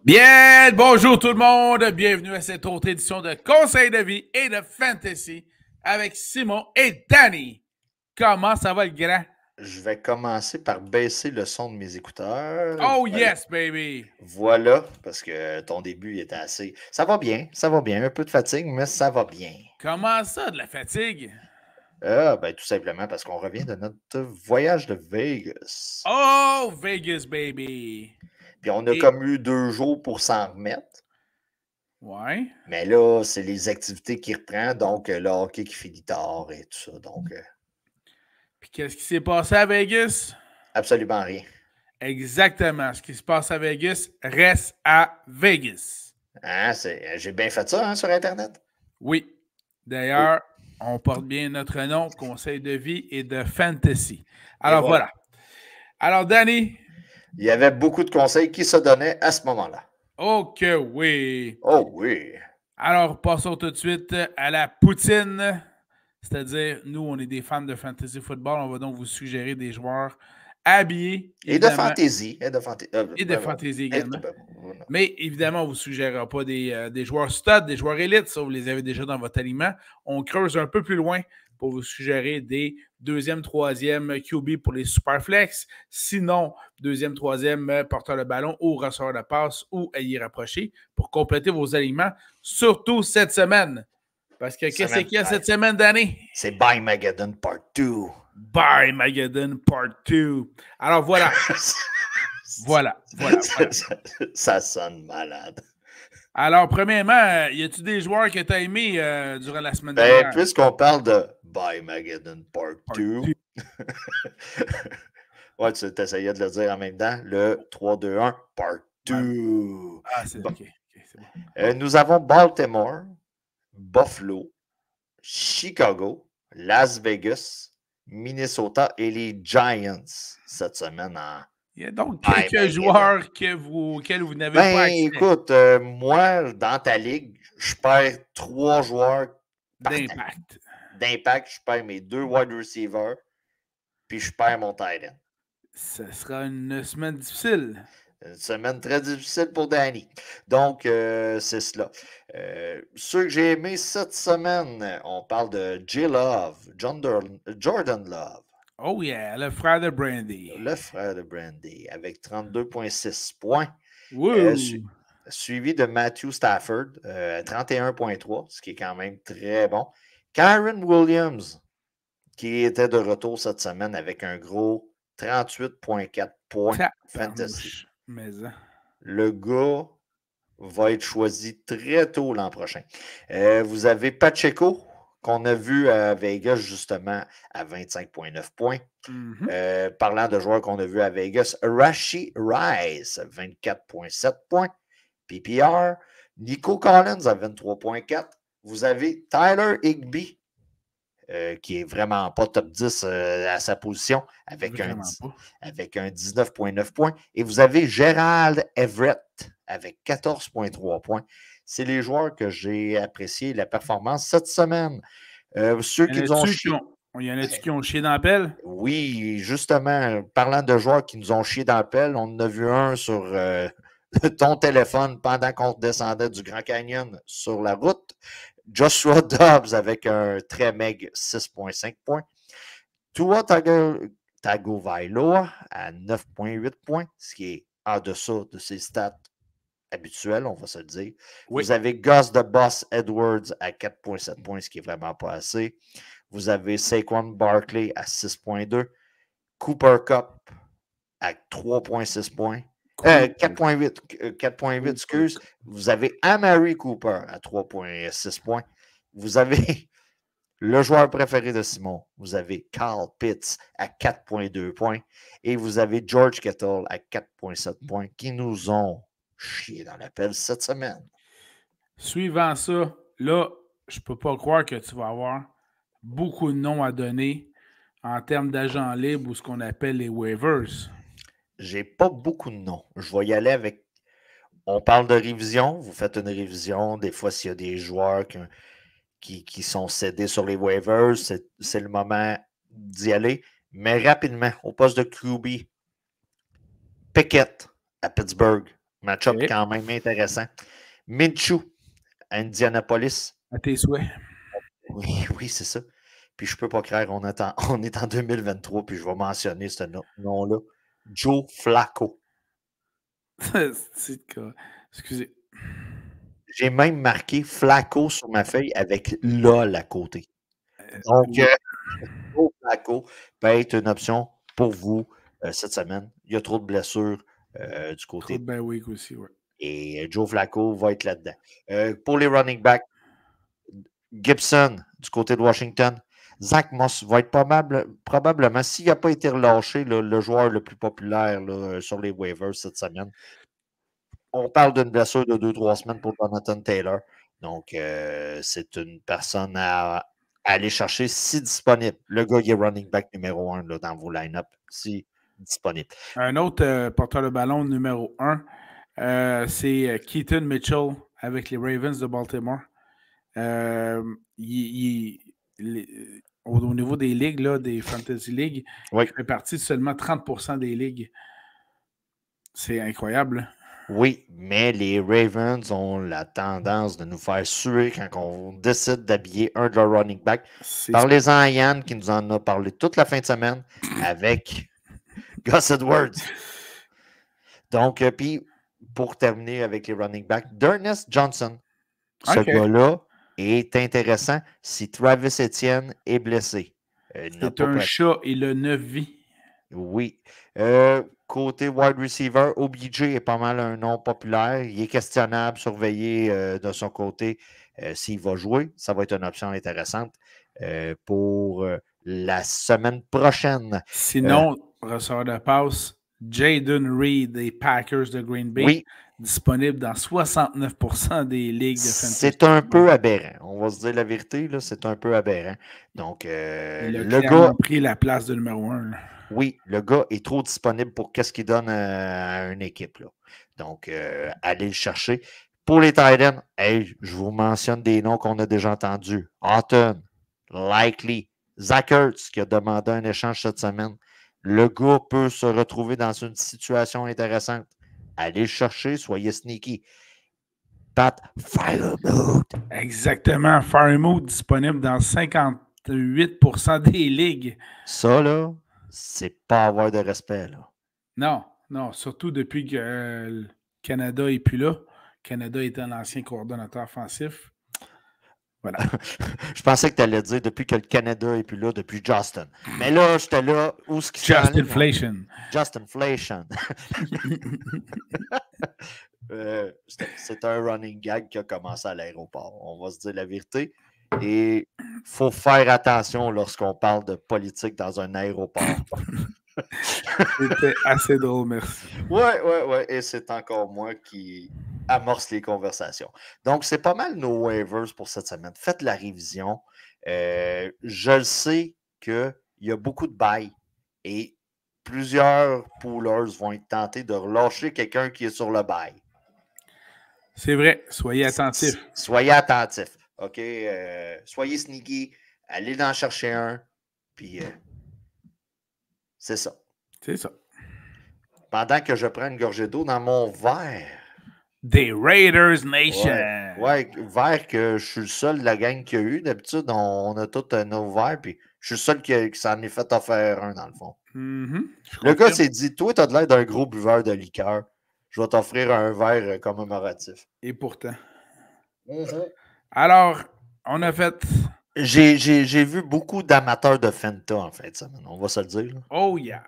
Bien, bonjour tout le monde, bienvenue à cette autre édition de Conseils de vie et de Fantasy avec Simon et Danny. Comment ça va le grand? Je vais commencer par baisser le son de mes écouteurs. Oh Voilà. yes, baby! Voilà, parce que ton début était assez... Ça va bien, ça va bien. Un peu de fatigue, mais ça va bien. Comment ça, de la fatigue? Ben, tout simplement parce qu'on revient de notre voyage de Vegas. Oh, Vegas, baby! Puis on a comme eu 2 jours pour s'en remettre. Ouais. Mais là, c'est les activités qui reprennent, donc le hockey qui finit tard et tout ça. Donc, Puis qu'est-ce qui s'est passé à Vegas? absolument rien. Exactement. Ce qui se passe à Vegas reste à Vegas. Hein, j'ai bien fait ça sur Internet? Oui. D'ailleurs, on porte bien notre nom, Conseil de vie et de Fantasy. Alors voilà. Alors, Danny. Il y avait beaucoup de conseils qui se donnaient à ce moment-là. Oh que oui! Oh oui! Alors, passons tout de suite à la poutine. C'est-à-dire, nous, on est des fans de fantasy football. On va donc vous suggérer des joueurs habillés. Et de fantaisie. Et de fantasy également. Mais évidemment, on ne vous suggérera pas des joueurs studs, des joueurs élites. Ça, vous les avez déjà dans votre aliment. On creuse un peu plus loin pour vous suggérer des deuxième, troisième QB pour les Superflex. Sinon, deuxième, troisième porteur de ballon ou receveur de passe ou à y rapprocher pour compléter vos aliments, surtout cette semaine. Parce que qu'est-ce qu'il y a cette semaine d'année? C'est Buy Mageddon Part 2. Buy Mageddon Part 2. Alors voilà. Voilà. Ça sonne malade. Alors, premièrement, y a-tu des joueurs que tu as aimés durant la semaine dernière? Puisqu'on parle de Buy Mageddon Part 2, ouais, tu essayais de le dire en même temps, le 3-2-1 Part 2. Ah, c'est bon. OK, c'est bon. Nous avons Baltimore, Buffalo, Chicago, Las Vegas, Minnesota et les Giants cette semaine en... Il y a donc quelques joueurs auxquels vous n'avez pas accès. Écoute, moi, dans ta ligue, je perds 3 joueurs d'impact. D'impact, je perds mes 2 wide receivers, puis je perds mon tight end. Ce sera une semaine difficile. Une semaine très difficile pour Danny. Donc, c'est cela. Ceux que j'ai aimés cette semaine, on parle de J. Love, Jordan Love. Oh yeah, le frère de Brandy. Le frère de Brandy, avec 32,6 points. Suivi de Matthew Stafford, 31,3, ce qui est quand même très bon. Kyren Williams, qui était de retour cette semaine avec un gros 38,4 points fantasy. Le gars va être choisi très tôt l'an prochain. Vous avez Pacheco, qu'on a vu à Vegas justement à 25,9 points. Parlant de joueurs qu'on a vu à Vegas, Rashee Rice, 24,7 points. PPR, Nico Collins à 23,4. Vous avez Tyler Higbee, qui est vraiment pas top 10 à sa position, avec un 19,9 points. Et vous avez Gerald Everett avec 14,3 points. C'est les joueurs que j'ai apprécié la performance cette semaine. Ceux qui nous ont chié. Il y en a-tu qui ont chié dans la pelle? Oui, justement, parlant de joueurs qui nous ont chié dans la pelle, on en a vu un sur ton téléphone pendant qu'on descendait du Grand Canyon sur la route. Joshua Dobbs avec un très maigre 6,5 points. Tua Tagovailoa à 9,8 points, ce qui est en dessous de ses stats habituels, on va se le dire. Oui. Vous avez Gus the Boss Edwards à 4,7 points, ce qui est vraiment pas assez. Vous avez Saquon Barkley à 6,2. Cooper Kupp à 3,6 points. 4,8, excuse. Vous avez Amari Cooper à 3,6 points. Vous avez le joueur préféré de Simon. Vous avez Carl Pitts à 4,2 points. Et vous avez George Kittle à 4,7 points qui nous ont chié dans la pelle cette semaine. Suivant ça, là, je peux pas croire que tu vas avoir beaucoup de noms à donner en termes d'agents libres ou ce qu'on appelle les waivers. J'ai pas beaucoup de noms. Je vais y aller avec... On parle de révision. Vous faites une révision. Des fois, s'il y a des joueurs qui sont cédés sur les waivers, c'est le moment d'y aller. Mais rapidement, au poste de QB, Pickett à Pittsburgh, Match-up quand même intéressant. Minshew, à Indianapolis. À tes souhaits. Oui, c'est ça. Puis je peux pas croire, on est en 2023, puis je vais mentionner ce nom-là. Joe Flacco. Excusez. J'ai même marqué Flacco sur ma feuille avec LOL à côté. Donc, Joe Flacco peut être une option pour vous cette semaine. Il y a trop de blessures du côté. Trop de bye week aussi, oui. Et Joe Flacco va être là-dedans. Pour les running backs, Gibson du côté de Washington. Zach Moss va être probablement, s'il n'a pas été relâché, le joueur le plus populaire là, sur les waivers cette semaine. On parle d'une blessure de 2-3 semaines pour Jonathan Taylor. Donc, c'est une personne à aller chercher si disponible. Le gars qui est running back numéro 1 là, dans vos line-up, si disponible. Un autre porteur de ballon numéro 1, c'est Keaton Mitchell avec les Ravens de Baltimore. Au niveau des ligues, là, des Fantasy League, il fait partie de seulement 30% des ligues. C'est incroyable. Oui, mais les Ravens ont la tendance de nous faire suer quand on décide d'habiller un de leurs running backs. Parlez-en à Yann qui nous en a parlé toute la fin de semaine avec Gus Edwards. Donc, puis pour terminer avec les running backs, D'Ernest Johnson. Ce gars-là est intéressant si Travis Etienne est blessé. C'est un chat, il a 9 vies. Oui. Côté wide receiver, OBJ est pas mal un nom populaire. Il est questionnable, surveillé de son côté s'il va jouer. Ça va être une option intéressante pour la semaine prochaine. Sinon, receveur de passe, Jaden Reed des Packers de Green Bay, disponible dans 69% des ligues de fantasy. C'est un peu aberrant. On va se dire la vérité, là, c'est un peu aberrant. Donc, le gars a pris la place de numéro 1. Là. Oui, le gars est trop disponible pour qu'est-ce qu'il donne à une équipe. Là. Donc, allez le chercher. Pour les Titans, je vous mentionne des noms qu'on a déjà entendus. Houghton, Likely, Zach Ertz, qui a demandé un échange cette semaine. Le gars peut se retrouver dans une situation intéressante. Allez le chercher, soyez sneaky. Pat Freiermuth. Exactement, Freiermuth disponible dans 58% des ligues. Ça, là, c'est pas avoir de respect, là. Non, surtout depuis que le Canada n'est plus là. Le Canada était un ancien coordonnateur offensif. Voilà. Je pensais que tu allais dire depuis que le Canada n'est plus là, depuis Justin. Mais là, j'étais là. Où est-ce qu'il Justinflation. Justinflation. C'est un running gag qui a commencé à l'aéroport. On va se dire la vérité. Et il faut faire attention lorsqu'on parle de politique dans un aéroport. C'était assez drôle, merci. Ouais. Et c'est encore moi qui amorce les conversations. Donc, c'est pas mal nos waivers pour cette semaine. Faites la révision. Je le sais qu'il y a beaucoup de bails et plusieurs poolers vont être tentés de relâcher quelqu'un qui est sur le bail. C'est vrai. Soyez attentifs. Soyez attentifs. OK? Soyez sneaky. Allez en chercher un. Puis, c'est ça. C'est ça. Pendant que je prends une gorgée d'eau dans mon verre. Des Raiders Nation. Ouais, verre que je suis le seul de la gang qu'il y a eu. D'habitude, on a tous nos verres. Puis, je suis le seul qui s'en est fait offrir un, dans le fond. Le gars s'est dit, toi, tu as l'air d'un gros buveur de liqueur. Je vais t'offrir un verre commémoratif. Et pourtant. Alors, on a fait... J'ai vu beaucoup d'amateurs de Fanta en fin de semaine, on va se le dire. Là. Oh yeah!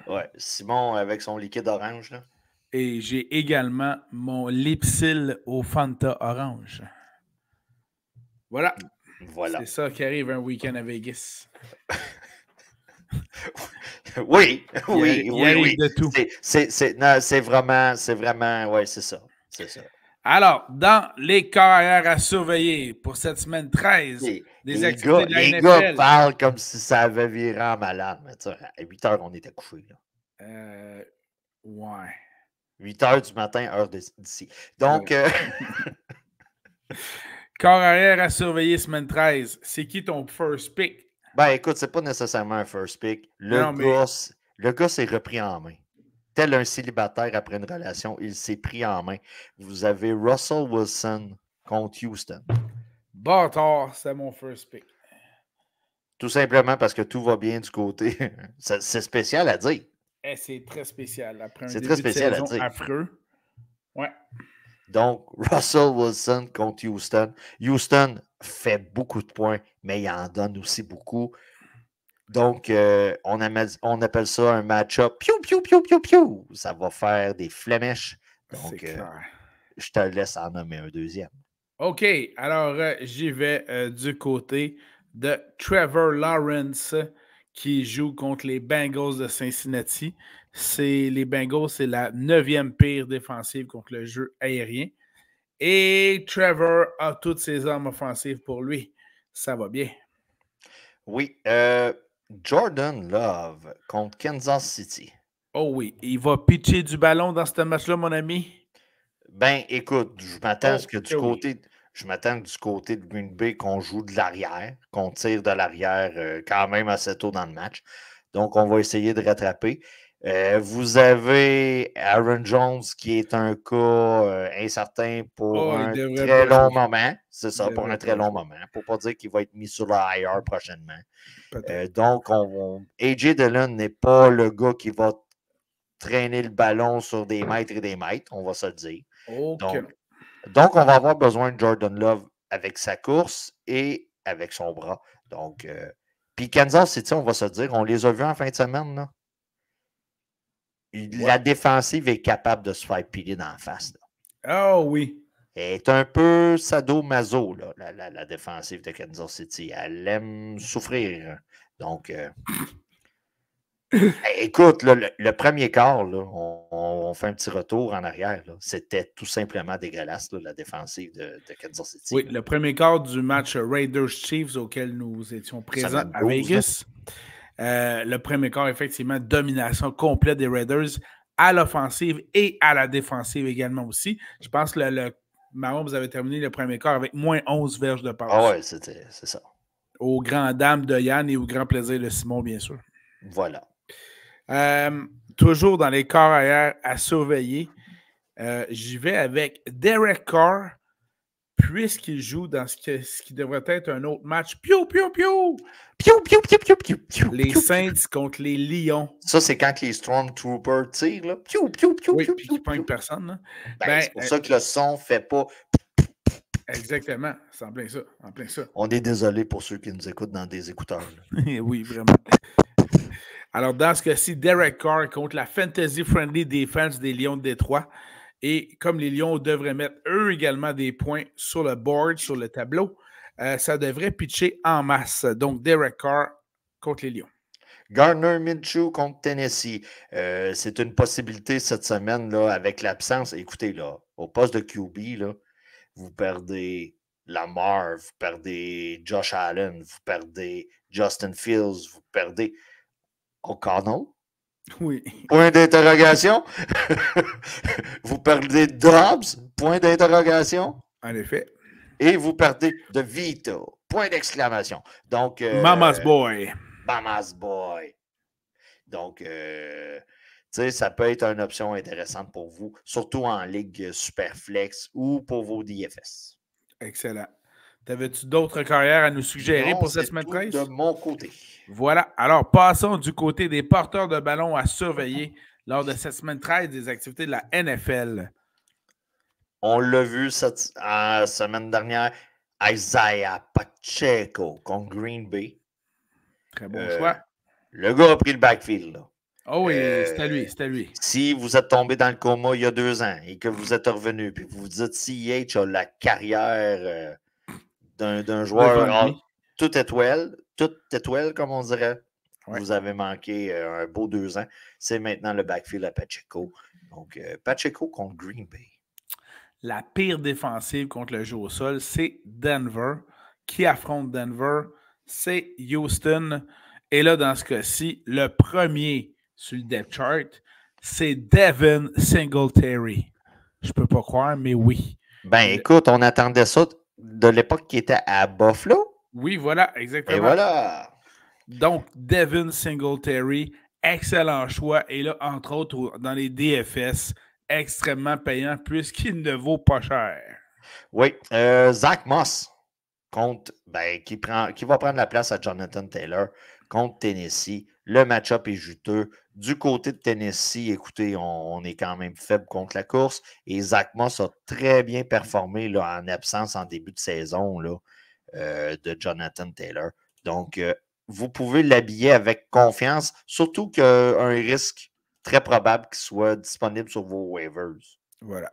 Ouais, Simon avec son liquide orange. Là. Et j'ai également mon Lipsil au Fanta orange. Voilà. C'est ça qui arrive un week-end à Vegas. oui. Il arrive de tout. C'est vraiment, ouais, c'est ça. Alors, dans les carrières à surveiller pour cette semaine 13 des activités de la NFL. Les gars parlent comme si ça avait viré en malade. Mais à 8 heures, on était couchés. Ouais. 8 heures du matin, heure d'ici. Donc... corps arrière à surveiller semaine 13. C'est qui ton first pick? Ben, écoute, c'est pas nécessairement un first pick. Le gars s'est repris en main. tel un célibataire après une relation, il s'est pris en main. Vous avez Russell Wilson contre Houston. Bâtard, c'est mon first pick. Tout simplement parce que tout va bien du côté. C'est spécial à dire. C'est très spécial. Après un début très spécial de saison affreux. Ouais. Donc, Russell Wilson contre Houston. Houston fait beaucoup de points, mais il en donne aussi beaucoup. Donc, on appelle ça un match-up. Piou, piou, piou, piou, piou. Ça va faire des flémèches. Donc, je te laisse en nommer un deuxième. OK. Alors, j'y vais du côté de Trevor Lawrence qui joue contre les Bengals de Cincinnati. Les Bengals, c'est la 9e pire défensive contre le jeu aérien. Et Trevor a toutes ses armes offensives pour lui. Ça va bien. Oui. Jordan Love contre Kansas City. Oh oui. Il va pitcher du ballon dans ce match-là, mon ami? Ben, écoute, je m'attends à ce que du côté... Je m'attends du côté de Green Bay qu'on joue de l'arrière, qu'on tire de l'arrière quand même assez tôt dans le match. Donc, on va essayer de rattraper. Vous avez Aaron Jones qui est un cas incertain pour un très long moment. C'est ça, pour un très long moment. Pour ne pas dire qu'il va être mis sur le IR prochainement. Donc, AJ Dillon n'est pas le gars qui va traîner le ballon sur des mètres et des mètres, on va se le dire. Donc, on va avoir besoin de Jordan Love avec sa course et avec son bras. Donc, puis Kansas City, on va se dire, on les a vus en fin de semaine, là. La défensive est capable de se faire piler dans la face. Ah oui. Elle est un peu sadomaso, là, la défensive de Kansas City. Elle aime souffrir. Donc, écoute, là, le premier quart, là, on fait un petit retour en arrière. C'était tout simplement dégueulasse, là, la défensive de Kansas City. Oui, le premier quart du match Raiders-Chiefs auquel nous étions présents à Vegas. Le premier quart, effectivement, domination complète des Raiders à l'offensive et à la défensive également aussi. Je pense que Mahomes, vous avez terminé le premier quart avec moins 11 verges de passe. Ah ouais, c'est ça. Aux grandes dames de Yann et au grand plaisir de Simon, bien sûr. Voilà. Toujours dans les corps arrière à surveiller, j'y vais avec Derek Carr, puisqu'il joue dans ce qui devrait être un autre match. Piou, piou, piou! Piou, piou, piou, piou, piou, piou! Les Saints contre les Lions. Ça, c'est quand les Stormtroopers tirent, là. Piou, piou, piou, oui, piou, puis qui pognent personne. Là. C'est pour ça que le son ne fait pas... Exactement, c'est en plein ça, On est désolé pour ceux qui nous écoutent dans des écouteurs. Oui, vraiment. Alors, dans ce cas-ci, Derek Carr contre la fantasy-friendly defense des Lions de Détroit. Et comme les Lions devraient mettre, eux également, des points sur le board, sur le tableau, ça devrait pitcher en masse. Donc, Derek Carr contre les Lions. Gardner Minshew contre Tennessee. C'est une possibilité cette semaine là, avec l'absence. Écoutez, là, au poste de QB, là, vous perdez Lamar, vous perdez Josh Allen, vous perdez Justin Fields, vous perdez O'Connell. Oui. Point d'interrogation. Vous perdez Dobbs. Point d'interrogation. En effet. Et vous perdez De Vito. Point d'exclamation. Donc. Mama's boy. Mama's boy. Donc, tu sais, ça peut être une option intéressante pour vous, surtout en Ligue Superflex ou pour vos DFS. Excellent. T'avais-tu d'autres carrières à nous suggérer pour cette semaine 13? De mon côté. Voilà. Alors, passons du côté des porteurs de ballon à surveiller lors de cette semaine 13 des activités de la NFL. On l'a vu cette semaine dernière, Isaiah Pacheco contre Green Bay. Très bon choix. Le gars a pris le backfield, là. Oh oui, c'était lui. Si vous êtes tombé dans le coma il y a 2 ans et que vous êtes revenu, puis vous vous dites CEH a la carrière d'un joueur tout étoile, comme on dirait, vous avez manqué un beau 2 ans. C'est maintenant le backfield à Pacheco. Donc, Pacheco contre Green Bay. La pire défensive contre le jeu au sol, c'est Denver. Qui affronte Denver? C'est Houston. Et là, dans ce cas-ci, le premier sur le depth chart, c'est Devin Singletary. Je peux pas croire, mais oui. Ben, écoute, on attendait ça de l'époque qui était à Buffalo. Oui, voilà, exactement. Et voilà. Donc, Devin Singletary excellent choix. Et là, entre autres, dans les DFS, extrêmement payant puisqu'il ne vaut pas cher. Oui. Zach Moss qui va prendre la place à Jonathan Taylor contre Tennessee. Le match-up est juteux. Du côté de Tennessee, écoutez, on est quand même faible contre la course. Et Zach Moss a très bien performé là, en absence en début de saison là, de Jonathan Taylor. Donc, vous pouvez l'habiller avec confiance, surtout qu'il y a un risque très probable qu'il soit disponible sur vos waivers. Voilà.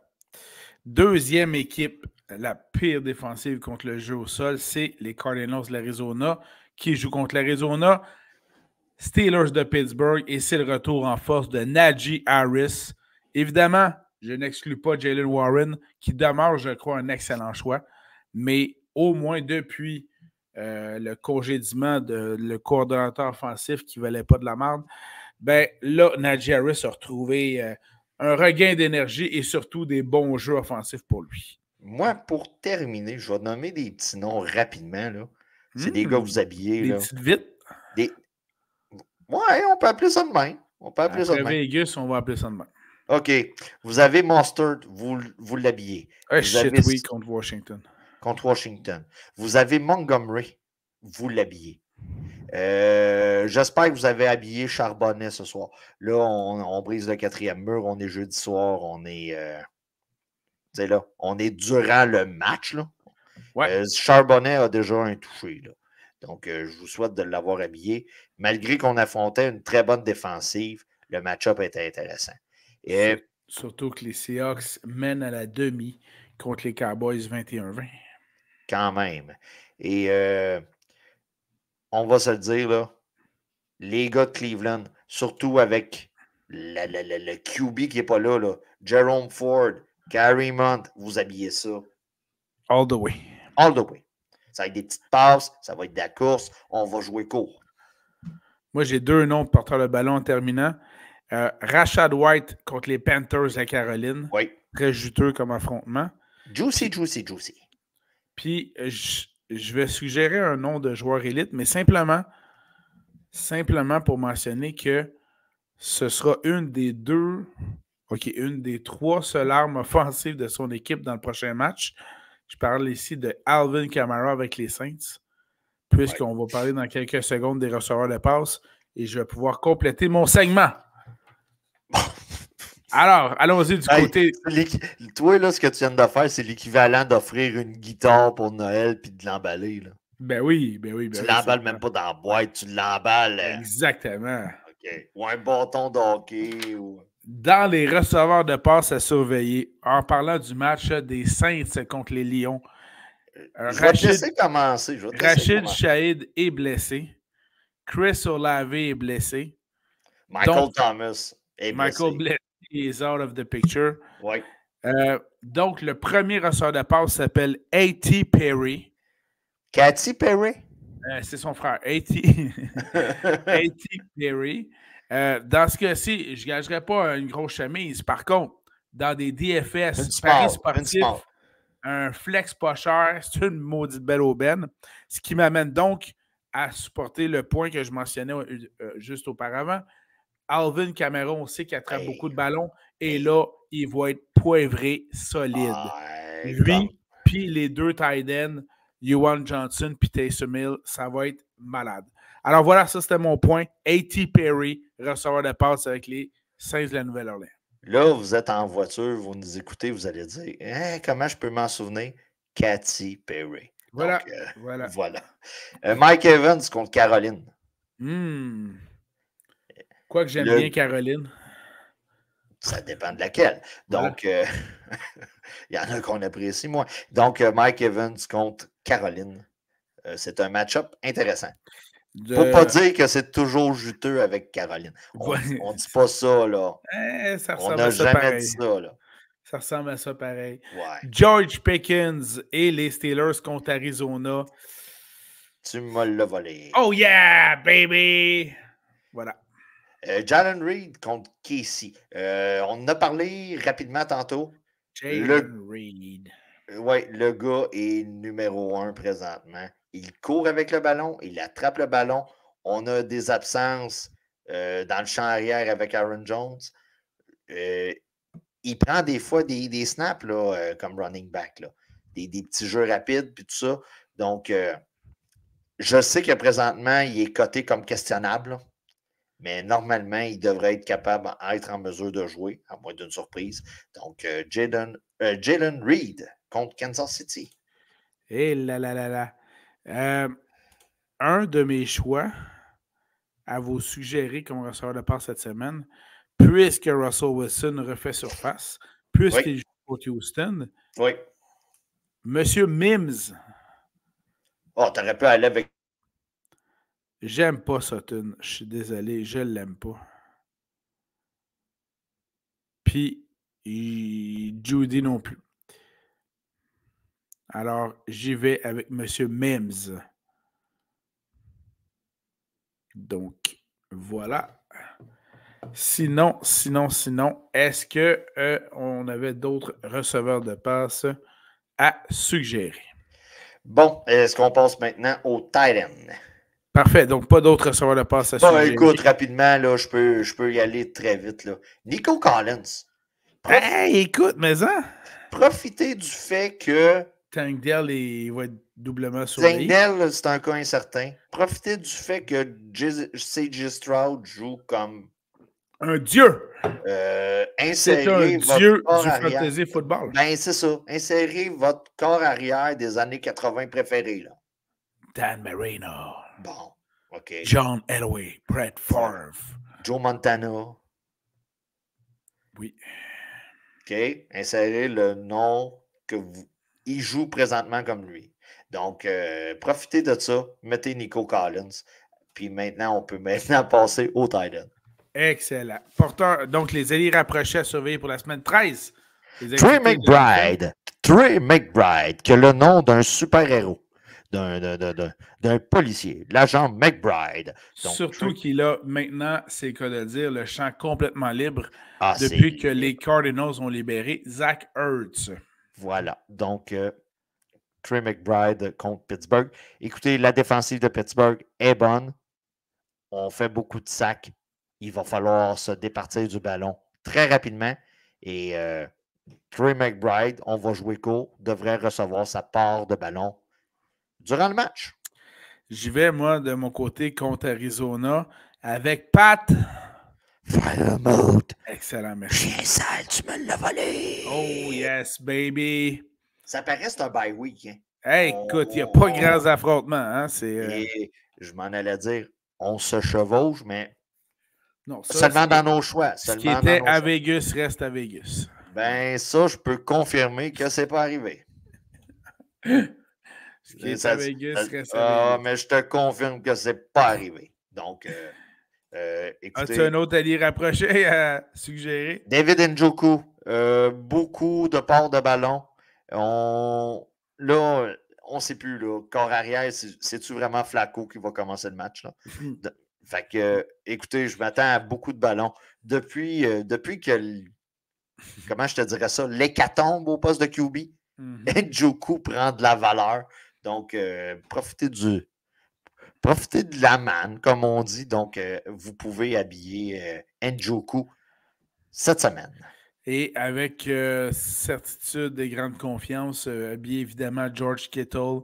Deuxième équipe, la pire défensive contre le jeu au sol, c'est les Cardinals de l'Arizona qui jouent contre l'Arizona. Steelers de Pittsburgh et c'est le retour en force de Najee Harris. Évidemment, je n'exclus pas Jaylen Warren qui demeure, je crois, un excellent choix, mais au moins depuis le congédiement de le coordonnateur offensif qui ne valait pas de la merde, ben là, Najee Harris a retrouvé un regain d'énergie et surtout des bons jeux offensifs pour lui. Moi, pour terminer, je vais nommer des petits noms rapidement. Là. C'est des gars que vous habillez. Des petites vites. Ouais, on peut appeler ça de même. Après Vegas, on va appeler ça de même. OK. Vous avez Mostert, vous l'habillez. Oui, contre Washington. Contre Washington. Vous avez Montgomery, vous l'habillez. J'espère que vous avez habillé Charbonnet ce soir. Là, on brise le 4e mur. On est jeudi soir. On est là. On est durant le match. Là. Ouais. Charbonnet a déjà un touché. Là. Donc, je vous souhaite de l'avoir habillé. Malgré qu'on affrontait une très bonne défensive, le match-up était intéressant. Surtout que les Seahawks mènent à la demi contre les Cowboys 21-20. Quand même. Et on va se le dire, là, les gars de Cleveland, surtout avec le QB qui n'est pas là, Jerome Ford, Gary Mont, vous habillez ça. All the way. All the way. Ça va être des petites passes, ça va être de la course, on va jouer court. Moi, j'ai deux noms de porteurs de ballon en terminant. Rashad White contre les Panthers à Caroline. Oui. Très juteux comme affrontement. Juicy. Puis, je vais suggérer un nom de joueur élite, mais simplement pour mentionner que ce sera une des trois seules armes offensives de son équipe dans le prochain match. Je parle ici de Alvin Kamara avec les Saints, puisqu'on va parler dans quelques secondes des receveurs de passe et je vais pouvoir compléter mon segment. Alors, allons-y du côté. Toi, là, ce que tu viens de faire, c'est l'équivalent d'offrir une guitare pour Noël puis de l'emballer. Là. Ben oui. Tu l'emballes même pas dans la boîte, tu l'emballes. Exactement. OK. Ou un bâton de hockey. Dans les receveurs de passe à surveiller, en parlant du match des Saints contre les Lions, je vais te laisser commencer. Rachid Shahid est blessé. Chris Olave est blessé. Michael Thomas est blessé. Michael blessé is out of the picture. Oui. Donc, le premier receveur de passe s'appelle A.T. Perry. Katy Perry? C'est son frère. A.T. Perry. Dans ce cas-ci, je ne gagerais pas une grosse chemise. Par contre, dans des DFS, paris sportifs, un flex pas cher, c'est une maudite belle aubaine. Ce qui m'amène donc à supporter le point que je mentionnais juste auparavant. Alvin Kamara, on sait qu'il attrape beaucoup de ballons. Et là, il va être poivré, solide. Lui, puis les deux tight ends, Juwan Johnson puis Taysom Hill, ça va être malade. Alors voilà, ça c'était mon point. A.T. Perry, receveur de passe avec les Saints de la Nouvelle-Orléans. Là, vous êtes en voiture, vous nous écoutez, vous allez dire comment je peux m'en souvenir? Katy Perry. Voilà. Donc, voilà. Mike Evans contre Caroline. Quoique j'aime bien Caroline. Ça dépend de laquelle. Donc, il y en a qu'on apprécie moins. Donc, Mike Evans contre Caroline. C'est un match-up intéressant. Il ne faut pas dire que c'est toujours juteux avec Caroline. On ne dit pas ça, là. On n'a jamais dit ça, là. Ça ressemble à ça pareil. Ouais. George Pickens et les Steelers contre Arizona. Tu me l'as volé. Oh yeah, baby! Voilà. Jalen Reed contre Casey. On en a parlé rapidement tantôt. Jalen Reed. Oui, le gars est numéro 1 présentement. Il court avec le ballon, il attrape le ballon. On a des absences dans le champ arrière avec Aaron Jones. Il prend des fois des snaps là, comme running back, là. Des petits jeux rapides, puis tout ça. Donc, je sais que présentement, il est coté comme questionnable, là, mais normalement, il devrait être capable d'être en mesure de jouer, à moins d'une surprise. Donc, Jalen Reed contre Kansas City. Et là là là là. Un de mes choix à vous suggérer comme receveur de passe cette semaine, puisque Russell Wilson refait surface, puisqu'il joue contre Houston, oui. Monsieur Mims. Oh, t'aurais pu aller avec. J'aime pas Sutton. Je suis désolé, je l'aime pas. Puis, Judy non plus. Alors, j'y vais avec Monsieur Mims. Donc, voilà. Sinon, est-ce qu'on avait d'autres receveurs de passe à suggérer? Bon, est-ce qu'on passe maintenant au tight end? Parfait. Donc, pas d'autres receveurs de passe à suggérer. Écoute, rapidement, là, je peux y aller très vite. Là. Nico Collins. Écoute, mais hein? Profitez du fait que Tank Dell va être doublement surveillé. Tank Dell, c'est un cas incertain. Profitez du fait que C.J. Stroud joue comme un dieu. C'est un dieu du fantasy football. Ben, c'est ça. Insérez votre corps arrière des années 80 préférés. Là. Dan Marino. Bon, OK. John Elway, Brett Favre. Joe Montana. Oui. OK. Insérez le nom que il joue présentement comme lui. Donc, profitez de ça. Mettez Nico Collins. Puis maintenant, on peut passer au tight end. Excellent. Porteur, donc, les alliés rapprochés à surveiller pour la semaine 13. Trey McBride. Trey McBride, qui a le nom d'un super-héros, d'un policier, l'agent McBride. Donc, surtout qu'il a maintenant, c'est le cas de dire, le champ complètement libre depuis que les Cardinals ont libéré Zach Ertz. Voilà. Donc, Trey McBride contre Pittsburgh. Écoutez, la défensive de Pittsburgh est bonne. On fait beaucoup de sacs. Il va falloir se départir du ballon très rapidement. Et Trey McBride, on va jouer court, devrait recevoir sa part de ballon durant le match. J'y vais, moi, de mon côté, contre Arizona, avec Pat. Fire mode. Excellent, merci. Chien sale, tu me l'as volé. Oh, yes, baby. Ça paraît c'est un bye week. Hein? Hey, écoute, il n'y a pas grands affrontements. Hein? Et je m'en allais dire, on se chevauche, mais non, ça, seulement dans nos choix. Ce qui était à Vegas reste à Vegas. Ben, ça, je peux confirmer que c'est pas arrivé. Ce qui est à Vegas reste à Vegas. Mais je te confirme que c'est pas arrivé. Donc, écoutez. As-tu un autre allié rapproché à suggérer? David Njoku, beaucoup de ports de ballon. Là, on ne sait plus. Là, corps arrière, c'est-tu vraiment Flacco qui va commencer le match? Là? Fait que, écoutez, je m'attends à beaucoup de ballons. Depuis que, comment je te dirais ça, l'hécatombe au poste de QB, Njoku prend de la valeur. Donc, profitez de la manne, comme on dit. Donc, vous pouvez habiller Njoku cette semaine. Et avec certitude et grande confiance, habiller évidemment George Kittle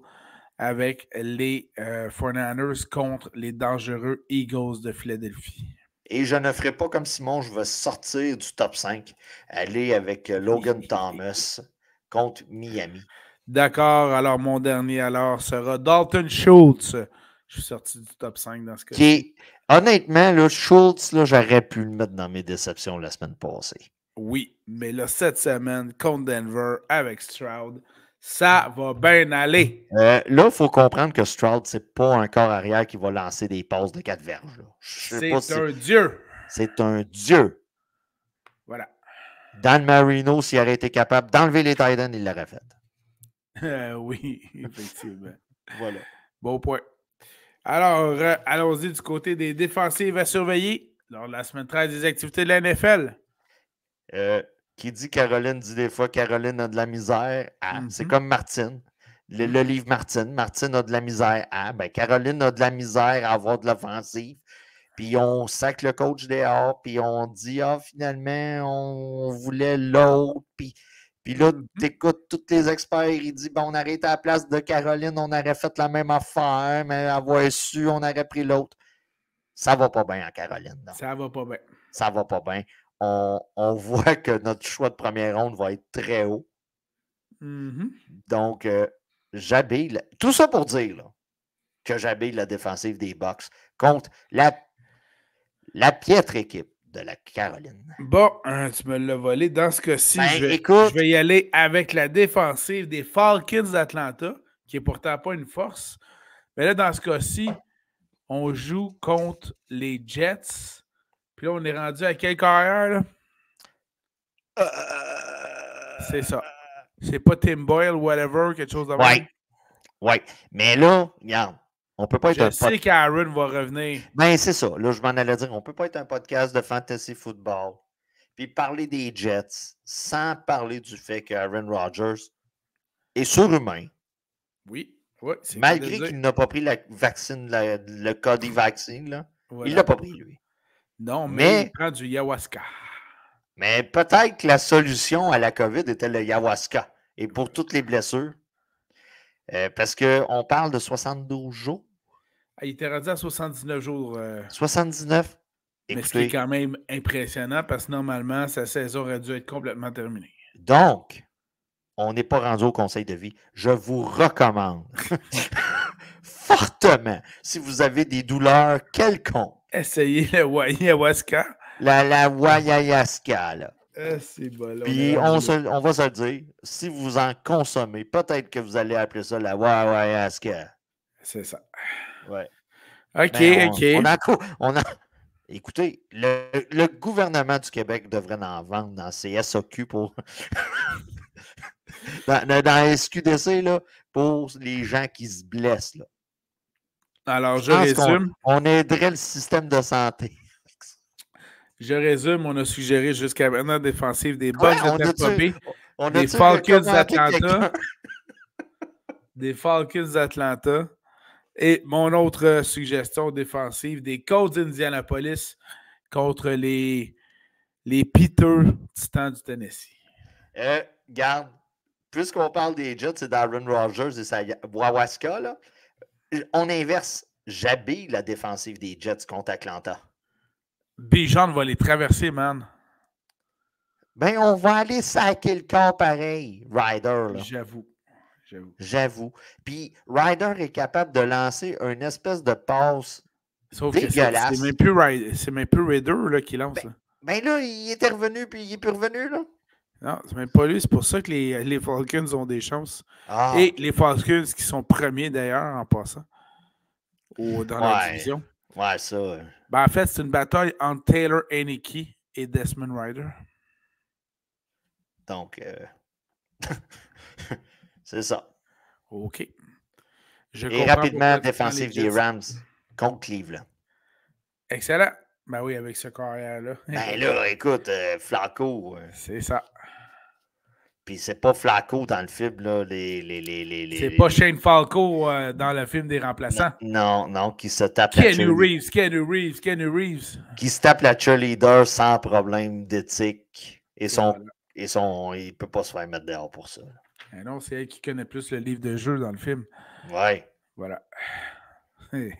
avec les 49ers contre les dangereux Eagles de Philadelphie. Et je ne ferai pas comme Simon, je vais sortir du top 5, aller avec Logan Thomas contre Miami. D'accord, alors mon dernier sera Dalton Schultz. Je suis sorti du top 5 dans ce cas-ci. Honnêtement, là, Schultz, là, j'aurais pu le mettre dans mes déceptions la semaine passée. Oui, mais là, cette semaine, contre Denver, avec Stroud, ça va bien aller. Là, il faut comprendre que Stroud, c'est pas un corps arrière qui va lancer des passes de 4 verges. C'est un dieu. C'est un dieu. Voilà. Dan Marino, s'il aurait été capable d'enlever les tight ends, il l'aurait fait. Oui, effectivement. Voilà. Bon point. Alors, allons-y du côté des défensives à surveiller lors de la semaine 13 des activités de la NFL. Qui dit Caroline dit des fois Caroline a de la misère à. C'est comme Martine. Le livre Martine. Martine a de la misère à. Ben, Caroline a de la misère à avoir de l'offensive. puis on sac le coach dehors, puis on dit, finalement, on voulait l'autre, puis là, t'écoutes tous les experts, ils disent, on aurait été à la place de Caroline, on aurait fait la même affaire, mais avoir su, on aurait pris l'autre. Ça va pas bien en Caroline. Donc. Ça va pas bien. Ça va pas bien. On voit que notre choix de première ronde va être très haut. Donc, j'habille. Tout ça pour dire là, que j'habille la défensive des Bucks contre la piètre équipe de la Caroline. Bon, tu me l'as volé. Dans ce cas-ci, écoute, je vais y aller avec la défensive des Falcons d'Atlanta, qui n'est pourtant pas une force. Mais là, dans ce cas-ci, on joue contre les Jets. Puis là, on est rendu à quel carrière, là? C'est ça. C'est pas Tim Boyle, whatever, quelque chose de même. Oui. Mais là, regarde, on peut pas être Je sais qu'Aaron va revenir. Ben, c'est ça. Là, je m'en allais dire, on peut pas être un podcast de fantasy football puis parler des Jets sans parler du fait qu'Aaron Rodgers est surhumain. Oui. Malgré qu'il n'a pas pris la vaccine, le Cody vaccine, là, il l'a pas pris, lui. Non, mais il prend du ayahuasca. Mais peut-être que la solution à la COVID était le ayahuasca. Et pour toutes les blessures, parce qu'on parle de 72 jours. Il était rendu à 79 jours. 79? Mais ce qui est quand même impressionnant parce que normalement, sa saison aurait dû être complètement terminée. Donc, on n'est pas rendu au conseil de vie. Je vous recommande fortement, si vous avez des douleurs quelconques, essayez le ayahuasca. La ayahuasca, là. C'est bon, puis on va se le dire, si vous en consommez, peut-être que vous allez appeler ça la ayahuasca. C'est ça. Ouais. OK. Écoutez, le gouvernement du Québec devrait en vendre dans ses SOQ pour dans SQDC là, pour les gens qui se blessent. Là. Alors, je résume. On aiderait le système de santé. Je résume, on a suggéré jusqu'à maintenant défensive des Bucks de Tampa Bay, des Falcons d'Atlanta. Et mon autre suggestion défensive, des Colts d'Indianapolis contre les piteux Titans du Tennessee. Garde, puisqu'on parle des Jets et d'Aaron Rodgers et sa ayahuasca, là, on inverse. J'habille la défensive des Jets contre Atlanta. Bijan va les traverser, man. Ben, on va aller saquer le corps pareil, Ryder. J'avoue. Puis, Ryder est capable de lancer une espèce de passe dégueulasse. C'est même plus Ryder là, qui lance. Ben là, il était revenu, puis il est plus revenu, là. Non, c'est même pas lui. C'est pour ça que les Falcons ont des chances. Et les Falcons qui sont premiers, d'ailleurs, en passant, dans la division. Ouais, ça. Ben, en fait, c'est une bataille entre Taylor Heinicke et Desmond Ridder. Donc, c'est ça. OK. Et rapidement, défensive des Rams contre Cleveland. Excellent. Ben oui, avec ce carrière-là. Ben là, écoute, Flacco. C'est ça. Puis c'est pas Flacco dans le film, là. C'est pas Shane Falco dans le film des remplaçants. Non, qui se tape Kenny Reeves. Qui se tape la cheerleader sans problème d'éthique. Et il peut pas se faire mettre dehors pour ça. Et non, c'est elle qui connaît plus le livre de jeu dans le film. Ouais. Voilà. Ouais,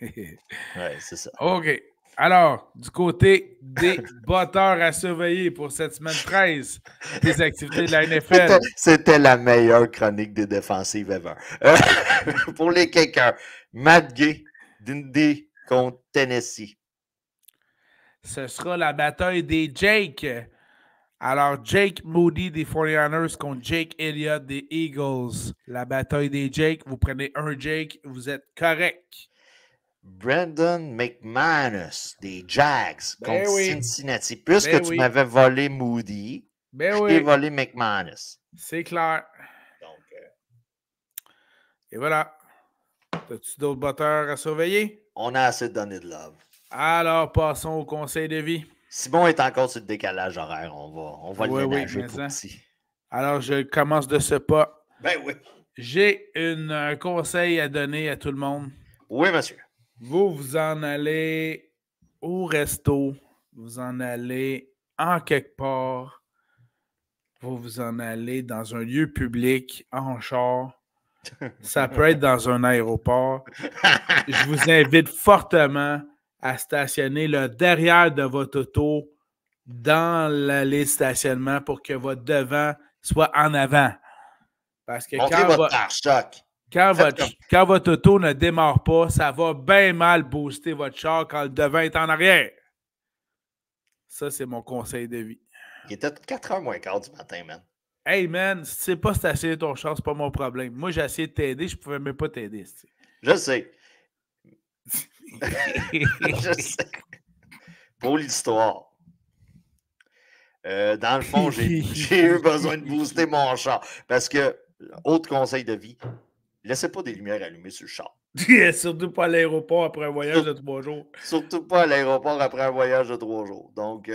c'est ça. OK. Alors, du côté des batteurs à surveiller pour cette semaine 13 des activités de la NFL. C'était la meilleure chronique des défensives ever. Pour les kickers, Matt Gay, Dundee contre Tennessee. Ce sera la bataille des Jake. Alors, Jake Moody des 49ers contre Jake Elliott des Eagles. La bataille des Jake. Vous prenez un Jake, vous êtes correct. Brandon McManus des Jags contre Cincinnati. Puisque tu m'avais volé Moody, je t'ai volé McManus. C'est clair. Donc, et voilà. As-tu d'autres batteurs à surveiller? On a assez donné de love. Alors, passons au conseil de vie. Simon est encore sur le décalage horaire. On va le ménager pour petit. Alors, je commence de ce pas. Ben oui. J'ai un conseil à donner à tout le monde. Oui, monsieur. Vous en allez au resto, vous en allez en quelque part, vous en allez dans un lieu public, en char, ça peut être dans un aéroport. Je vous invite fortement à stationner le derrière de votre auto dans l'allée de stationnement pour que votre devant soit en avant. Parce que montrez votre pare-choc. Quand votre auto ne démarre pas, ça va bien mal booster votre char quand le devant est en arrière. Ça, c'est mon conseil de vie. Il était 4h moins quart du matin, man. Hey, man, si tu sais pas stationner ton char, c'est pas mon problème. Moi, j'ai essayé de t'aider, je pouvais même pas t'aider. Je sais. Je sais. Pour l'histoire. Dans le fond, j'ai eu besoin de booster mon char. Parce que, autre conseil de vie, laissez pas des lumières allumées sur le char. Surtout pas à l'aéroport après un voyage de 3 jours. Surtout pas à l'aéroport après un voyage de 3 jours. Donc,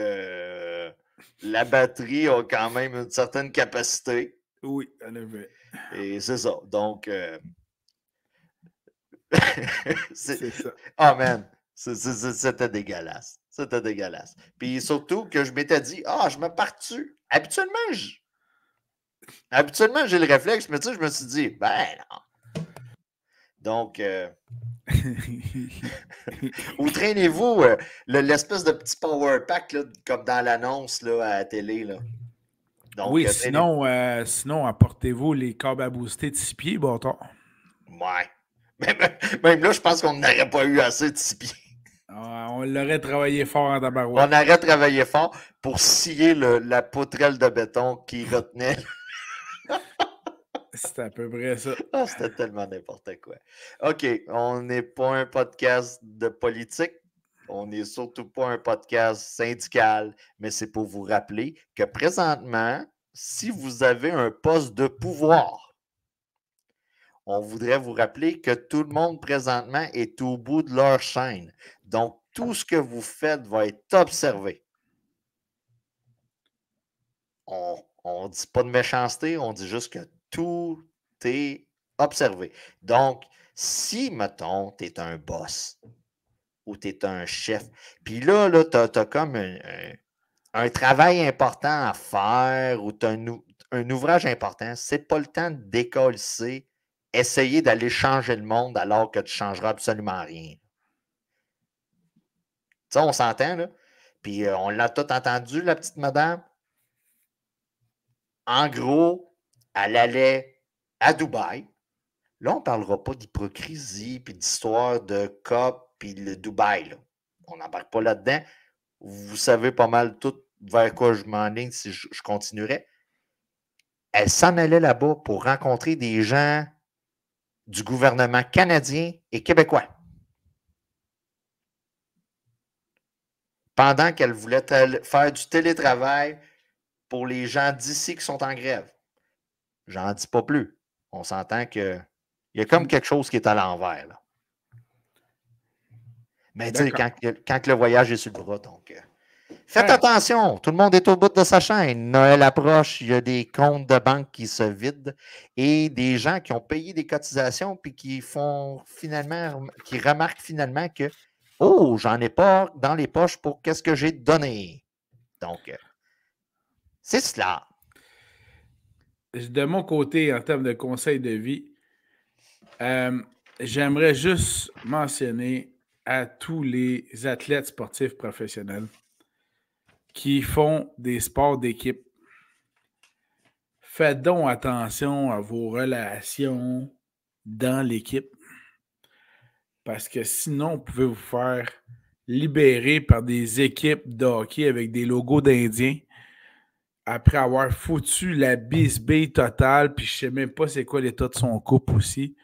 la batterie a quand même une certaine capacité. Oui, en effet. Et c'est ça. Donc, c'est ça. Oh man, c'était dégueulasse. C'était dégueulasse. Puis surtout que je m'étais dit, je me pars dessus. Habituellement, j'ai le réflexe, mais tu sais, je me suis dit, ben non. Donc, ou traînez-vous l'espèce de petit power pack là, comme dans l'annonce là, à la télé. Là. Donc, oui, sinon, apportez-vous les câbles à booster de 6 pieds, bâtard. Ouais. Même là, je pense qu'on n'aurait pas eu assez de 6 pieds. On l'aurait travaillé fort en tabarouette. On aurait travaillé fort pour scier la poutrelle de béton qui retenait. C'était à peu près ça. C'était tellement n'importe quoi. OK, on n'est pas un podcast de politique. On n'est surtout pas un podcast syndical, mais c'est pour vous rappeler que présentement, si vous avez un poste de pouvoir, on voudrait vous rappeler que tout le monde présentement est au bout de leur chaîne. Donc, tout ce que vous faites va être observé. On ne dit pas de méchanceté, on dit juste que tout est observé. Donc, si, mettons, tu es un boss ou tu es un chef, puis là tu as comme un travail important à faire ou tu as un ouvrage important, c'est pas le temps de décoller, essayer d'aller changer le monde alors que tu ne changeras absolument rien. Ça, on s'entend, là. Puis on l'a tout entendu, la petite madame. En gros, elle allait à Dubaï. Là, on ne parlera pas d'hypocrisie puis d'histoire de COP puis le Dubaï. Là. On n'embarque pas là-dedans. Vous savez pas mal tout vers quoi je m'enligne si je continuerais. Elle s'en allait là-bas pour rencontrer des gens du gouvernement canadien et québécois. Pendant qu'elle voulait faire du télétravail pour les gens d'ici qui sont en grève. J'en dis pas plus. On s'entend qu'il y a comme quelque chose qui est à l'envers. Là. Mais tu sais, quand le voyage est sur le bras, donc... Faites attention, tout le monde est au bout de sa chaîne. Noël approche, il y a des comptes de banque qui se vident et des gens qui ont payé des cotisations puis qui remarquent finalement que j'en ai pas dans les poches pour qu'est-ce que j'ai donné. Donc, c'est cela. De mon côté, en termes de conseils de vie, j'aimerais juste mentionner à tous les athlètes sportifs professionnels qui font des sports d'équipe. Faites donc attention à vos relations dans l'équipe. Parce que sinon, vous pouvez vous faire libérer par des équipes de hockey avec des logos d'Indiens après avoir foutu la bisbille totale, puis je sais même pas c'est quoi l'état de son couple aussi.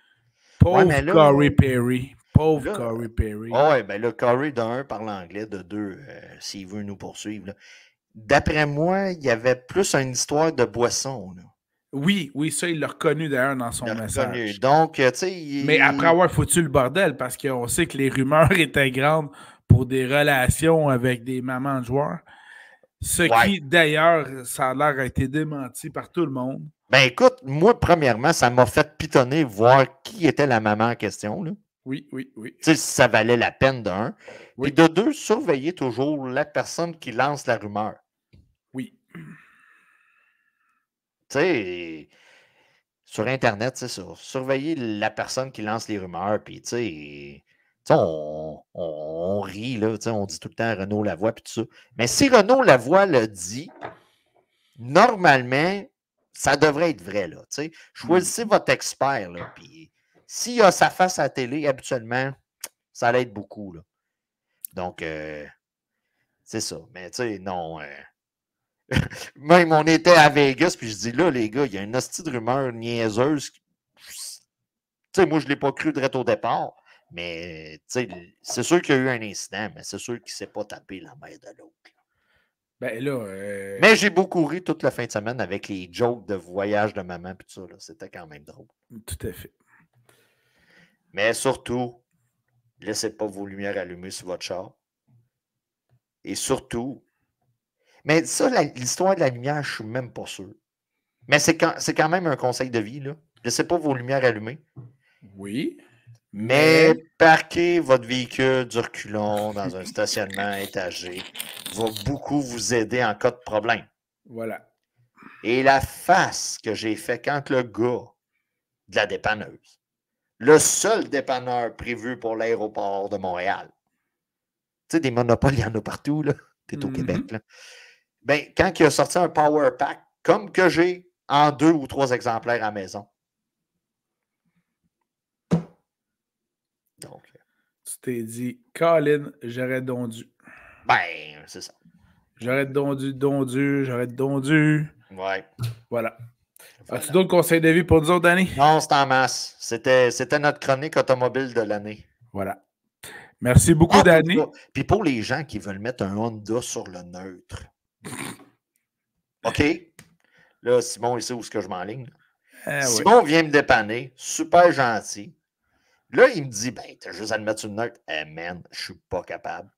Pauvre Corey Perry. Pauvre Corey Perry. Oui, bien là, Corey, d'un, parle anglais, de deux, s'il veut nous poursuivre. Là. D'après moi, il y avait plus une histoire de boisson. Là. Oui, ça, il l'a reconnu d'ailleurs dans son message. Donc, tu sais... Mais après avoir foutu le bordel, parce qu'on sait que les rumeurs étaient grandes pour des relations avec des mamans de joueurs. Ce qui, d'ailleurs, ça a l'air a été démenti par tout le monde. Ben écoute, moi, premièrement, ça m'a fait pitonner voir qui était la maman en question. Là. Oui, oui, oui. Tu sais, si ça valait la peine d'un. Oui. Puis de deux, surveillez toujours la personne qui lance la rumeur. Oui. Tu sais, sur Internet, c'est ça. Surveillez la personne qui lance les rumeurs, puis tu sais, on rit, là, on dit tout le temps Renaud Lavoie, puis tout ça. Mais si Renaud Lavoie le dit, normalement, ça devrait être vrai, là. Choisissez votre expert, là, puis s'il a sa face à la télé, habituellement, ça l'aide beaucoup, là. Donc, c'est ça. Mais tu sais, non. Même on était à Vegas, puis je dis là, les gars, il y a une hostie de rumeur niaiseuse. Tu sais, moi, je ne l'ai pas cru direct au départ, mais tu sais, c'est sûr qu'il y a eu un incident, mais c'est sûr qu'il ne s'est pas tapé la mère de l'autre. Ben là. Mais j'ai beaucoup ri toute la fin de semaine avec les jokes de voyage de maman, puis tout ça. C'était quand même drôle. Tout à fait. Mais surtout, laissez pas vos lumières allumées sur votre char. Et surtout, mais ça, l'histoire de la lumière, je ne suis même pas sûr. Mais c'est quand même un conseil de vie, là. Laissez pas vos lumières allumées. Oui. Mais parquer votre véhicule du reculon dans un stationnement étagé va beaucoup vous aider en cas de problème. Voilà. Et la face que j'ai fait quand le gars de la dépanneuse, le seul dépanneur prévu pour l'aéroport de Montréal, tu sais, des monopoles, il y en a partout, là. T'es au Québec, là. Ben, quand il a sorti un Power Pack, comme que j'ai en 2 ou 3 exemplaires à la maison. Donc. Tu t'es dit, Colin, j'aurais dondu. Ben, c'est ça. J'aurais j'aurais dondu. Ouais. Voilà. As-tu d'autres conseils de vie pour nous autres, Danny? Non, c'est en masse. C'était notre chronique automobile de l'année. Voilà. Merci beaucoup, Danny. Puis pour les gens qui veulent mettre un Honda sur le neutre. OK? Là, Simon, il sait où est-ce que je m'enligne. Simon vient me dépanner. Super gentil. Là, il me dit, ben, t'as juste à le mettre sur le neutre. Eh, man, je suis pas capable.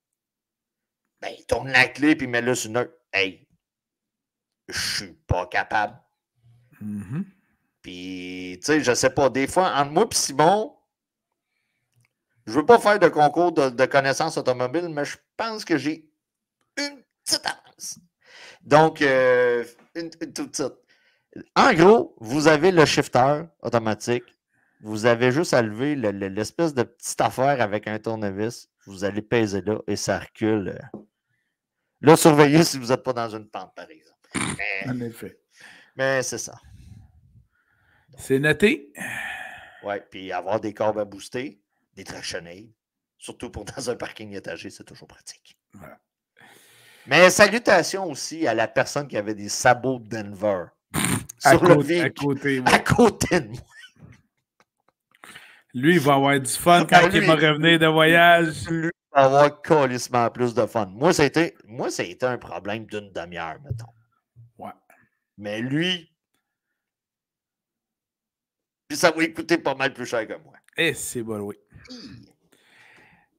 Ben, il tourne la clé puis mets-le sur le neutre. Hey, je suis pas capable. Puis, tu sais, je sais pas, des fois, entre moi et Simon, je veux pas faire de concours de connaissances automobiles, mais je pense que j'ai une petite avance. Donc, une toute petite. En gros, vous avez le shifter automatique. Vous avez juste à lever l'espèce de petite affaire avec un tournevis. Vous allez peser là et ça recule. Là, surveillez si vous n'êtes pas dans une pente, par exemple. En effet. Mais c'est ça. C'est noté. Oui, puis avoir des corbes à booster, des tractionnés, surtout pour dans un parking étagé, c'est toujours pratique. Voilà. Mais salutations aussi à la personne qui avait des sabots de Denver. À côté de moi. Lui, il va avoir du fun quand il va revenir de voyage. Lui, il va avoir colissement plus de fun. Moi, ça a été un problème d'une demi-heure, mettons. Ouais. Mais lui, puis ça va coûter pas mal plus cher que moi. Et c'est bon, oui.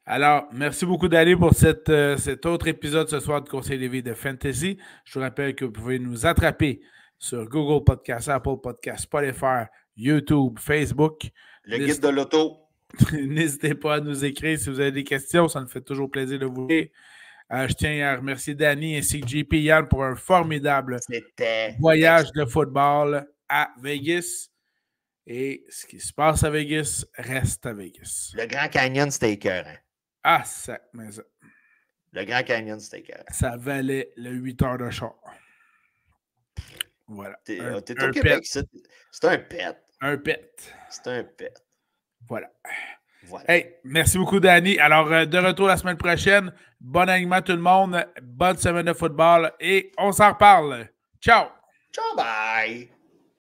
Alors, merci beaucoup d'aller pour cet autre épisode ce soir de Conseil de vie de Fantasy. Je vous rappelle que vous pouvez nous attraper sur Google Podcasts, Apple Podcasts, Spotify, YouTube, Facebook. Le guide de l'auto. N'hésitez pas à nous écrire si vous avez des questions. Ça nous fait toujours plaisir de vous lire. Je tiens à remercier Danny ainsi que JP Yann pour un formidable voyage de football à Vegas. Et ce qui se passe à Vegas reste à Vegas. Le Grand Canyon, c'était écœurant. Ah, ça, mais ça. Le Grand Canyon, c'était écœurant. Ça valait le 8 heures de char. Voilà. T'es au Québec, c'est un pet. Un pet. C'est un pet. Voilà. Hey, merci beaucoup, Danny. Alors, de retour la semaine prochaine. Bon alignement tout le monde. Bonne semaine de football et on s'en reparle. Ciao. Ciao, bye.